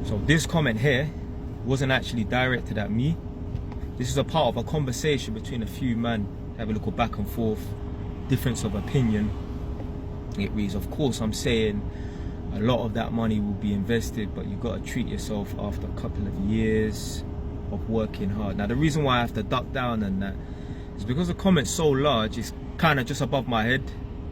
So this comment here wasn't actually directed at me. This is a part of a conversation between a few men, have a little back and forth, difference of opinion. It reads, of course I'm saying a lot of that money will be invested, but you got to treat yourself after a couple of years of working hard. Now the reason why I have to duck down and that is because the comment's so large, it's kind of just above my head,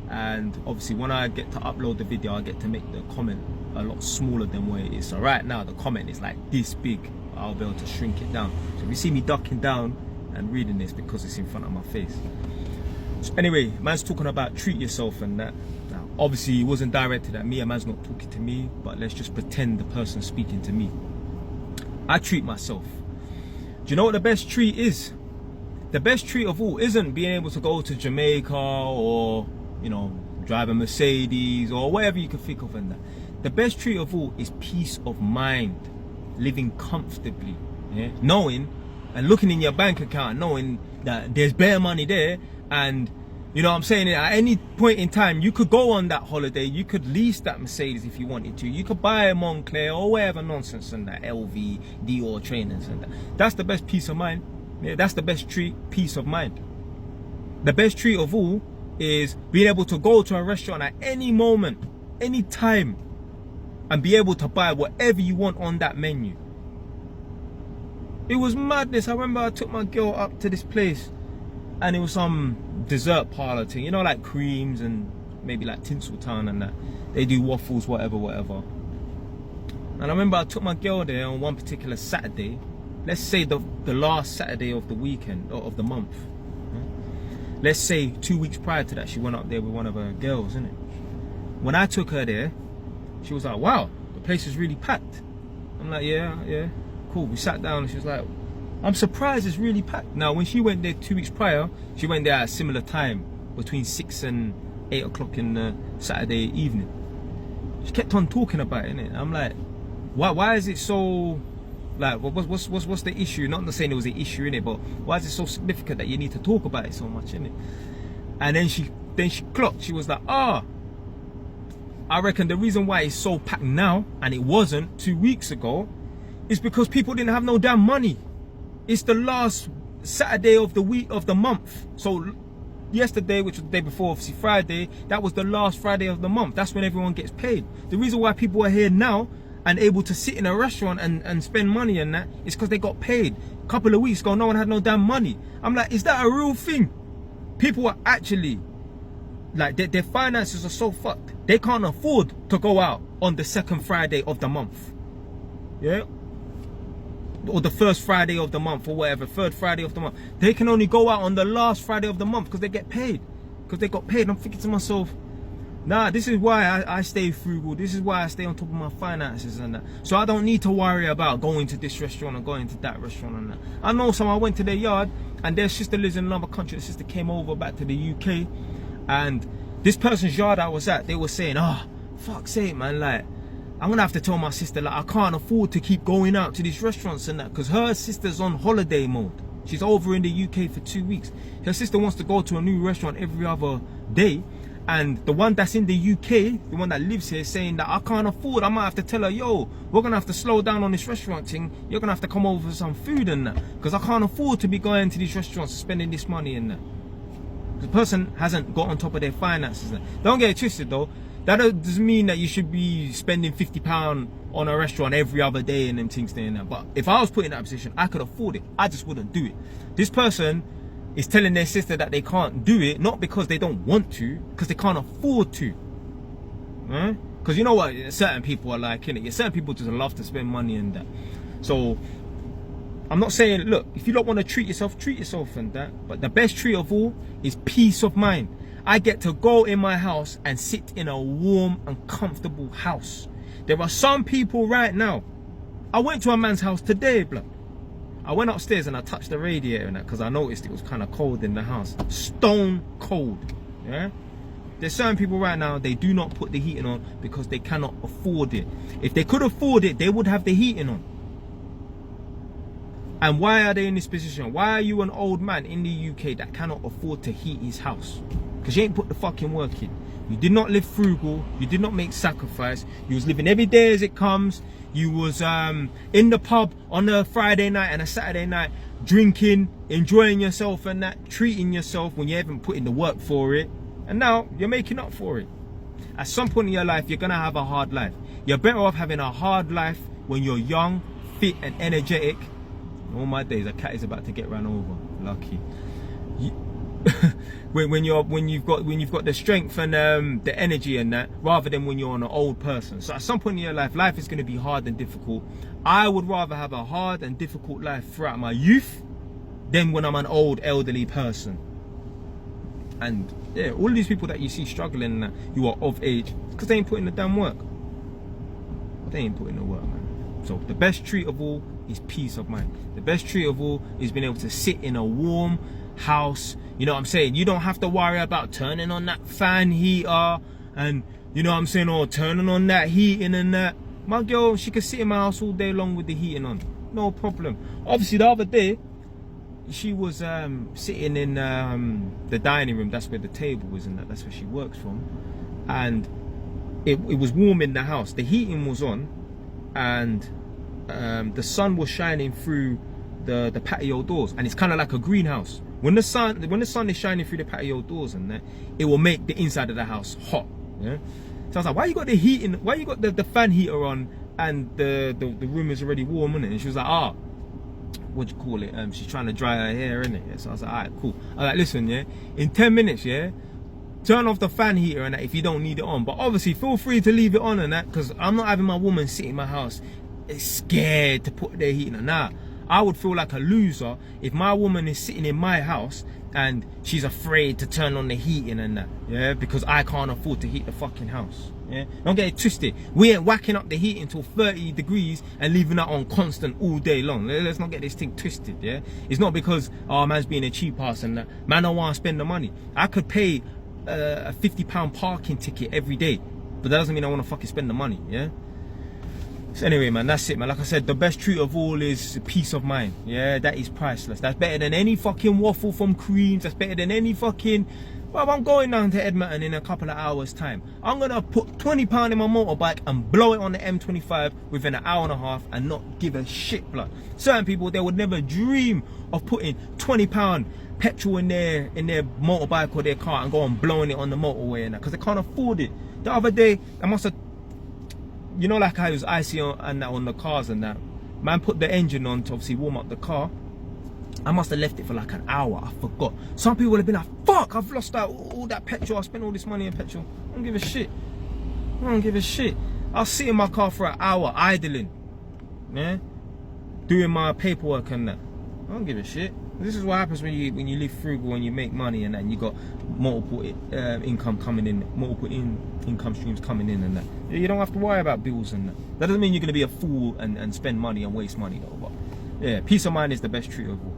and obviously when I get to upload the video I get to make the comment a lot smaller than what it is. So right now the comment is like this big. I'll be able to shrink it down. So if you see me ducking down and reading this, because it's in front of my face. So anyway, man's talking about treat yourself and that. Now obviously it wasn't directed at me, a man's not talking to me, but let's just pretend the person's speaking to me. I treat myself. Do you know what the best treat is? The best treat of all isn't being able to go to Jamaica or, you know, drive a Mercedes or whatever you can think of in that. The best treat of all is peace of mind. Living comfortably, yeah? Knowing and looking in your bank account, knowing that there's bare money there, and you know what I'm saying, at any point in time you could go on that holiday, you could lease that Mercedes if you wanted to, you could buy a Moncler or whatever nonsense and that LV, Dior trainers and that. That's the best peace of mind. Yeah, that's the best treat, peace of mind. The best treat of all is being able to go to a restaurant at any moment, any time, and be able to buy whatever you want on that menu. It was madness. I remember I took my girl up to this place and it was some dessert parlor thing, you know, like creams and maybe like Tinseltown and that. They do waffles, whatever. And I remember I took my girl there on one particular Saturday. Let's say the last Saturday of the weekend, or of the month. Let's say 2 weeks prior to that, she went up there with one of her girls, innit? When I took her there, she was like, wow, the place is really packed. I'm like, yeah, cool. We sat down and she was like, I'm surprised it's really packed. Now, when she went there 2 weeks prior, she went there at a similar time, between 6 and 8 o'clock in the Saturday evening. She kept on talking about it, innit? I'm like, why is it so, like, what's the issue? Not saying it was an issue, innit, but why is it so significant that you need to talk about it so much, innit? And then she clocked, she was like, I reckon the reason why it's so packed now, and it wasn't 2 weeks ago, is because people didn't have no damn money. It's the last Saturday of the week, of the month. So yesterday, which was the day before, obviously Friday, that was the last Friday of the month. That's when everyone gets paid. The reason why people are here now and able to sit in a restaurant and spend money and that is because they got paid. A couple of weeks ago, no one had no damn money. I'm like, is that a real thing? People are actually, like, their finances are so fucked. They can't afford to go out on the second Friday of the month. Yeah? Or the first Friday of the month or whatever, third Friday of the month. They can only go out on the last Friday of the month because they get paid. Because they got paid. I'm thinking to myself, nah, this is why I stay frugal. This is why I stay on top of my finances and that. So I don't need to worry about going to this restaurant or going to that restaurant and that. I know some, I went to their yard and their sister lives in another country. The sister came over back to the UK, and this person's yard I was at, they were saying, fuck's sake, man, like, I'm gonna have to tell my sister, like, I can't afford to keep going out to these restaurants and that, because her sister's on holiday mode. She's over in the UK for 2 weeks. Her sister wants to go to a new restaurant every other day, and the one that's in the UK, the one that lives here, is saying that I can't afford. I might have to tell her, yo, we're gonna have to slow down on this restaurant thing. You're gonna have to come over for some food and that, because I can't afford to be going to these restaurants and spending this money and that. The person hasn't got on top of their finances. Don't get it twisted though. That doesn't mean that you should be spending £50 on a restaurant every other day and them things there and that. But if I was put in that position, I could afford it. I just wouldn't do it. This person is telling their sister that they can't do it, not because they don't want to, because they can't afford to. Because you know what certain people are like, innit? Certain people just love to spend money and that. So I'm not saying, look, if you don't want to treat yourself and that. But the best treat of all is peace of mind. I get to go in my house and sit in a warm and comfortable house. There are some people right now. I went to a man's house today, blood. I went upstairs and I touched the radiator and that because I noticed it was kind of cold in the house. Stone cold. Yeah? There's certain people right now, they do not put the heating on because they cannot afford it. If they could afford it, they would have the heating on. And why are they in this position? Why are you an old man in the UK that cannot afford to heat his house? Because you ain't put the fucking work in. You did not live frugal. You did not make sacrifice. You was living every day as it comes. You was in the pub on a Friday night and a Saturday night, drinking, enjoying yourself and that, treating yourself when you haven't put in the work for it. And now you're making up for it. At some point in your life, you're gonna have a hard life. You're better off having a hard life when you're young, fit and energetic. All my days, a cat is about to get run over. Lucky. when you've got the strength and the energy and that, rather than when you're an old person. So at some point in your life is going to be hard and difficult. I would rather have a hard and difficult life throughout my youth than when I'm an old elderly person. And yeah, all of these people that you see struggling who are of age, because they ain't putting the damn work. They ain't putting the work, man. So the best treat of all is peace of mind. The best treat of all is being able to sit in a warm house. You know what I'm saying? You don't have to worry about turning on that fan heater and, you know what I'm saying, or turning on that heating and that. My girl, she could sit in my house all day long with the heating on. No problem. Obviously, the other day, she was sitting in the dining room. That's where the table is and that's where she works from. And it was warm in the house. The heating was on and the sun was shining through the patio doors. And it's kind of like a greenhouse. When the sun is shining through the patio doors and that, it will make the inside of the house hot. Yeah. So I was like, why you got the heating? Why you got the fan heater on and the room is already warm, isn't it? And she was like, what do you call it? She's trying to dry her hair, innit? Yeah. So I was like, alright, cool. I was like, listen, yeah, in 10 minutes, yeah, turn off the fan heater and that if you don't need it on. But obviously, feel free to leave it on and that, because I'm not having my woman sit in my house scared to put their heating on. Nah. I would feel like a loser if my woman is sitting in my house and she's afraid to turn on the heating and that, yeah, because I can't afford to heat the fucking house. Yeah, don't get it twisted. We ain't whacking up the heating till 30 degrees and leaving that on constant all day long. Let's not get this thing twisted. Yeah, it's not because man's being a cheap ass and that. Man don't want to spend the money. I could pay a £50 parking ticket every day, but that doesn't mean I want to fucking spend the money. Yeah. So anyway, man, that's it, man. Like I said, the best treat of all is peace of mind. Yeah, that is priceless. That's better than any fucking waffle from Creams. That's better than any fucking... Well, I'm going down to Edmonton in a couple of hours' time. I'm going to put £20 in my motorbike and blow it on the M25 within an hour and a half and not give a shit, blood. Certain people, they would never dream of putting £20 petrol in their motorbike or their car and go on blowing it on the motorway and that, because they can't afford it. The other day, I must have... You know, like I was icy on the cars and that. Man put the engine on to obviously warm up the car. I must have left it for like an hour. I forgot. Some people would have been like, fuck, I've lost out all that petrol. I spent all this money on petrol. I don't give a shit. I don't give a shit. I'll sit in my car for an hour idling. Yeah? Doing my paperwork and that. I don't give a shit. This is what happens when you live frugal and you make money and that, and you got multiple income coming in, multiple income streams coming in and that. You don't have to worry about bills and that. That doesn't mean you're going to be a fool and spend money and waste money though. But yeah, peace of mind is the best treat of all.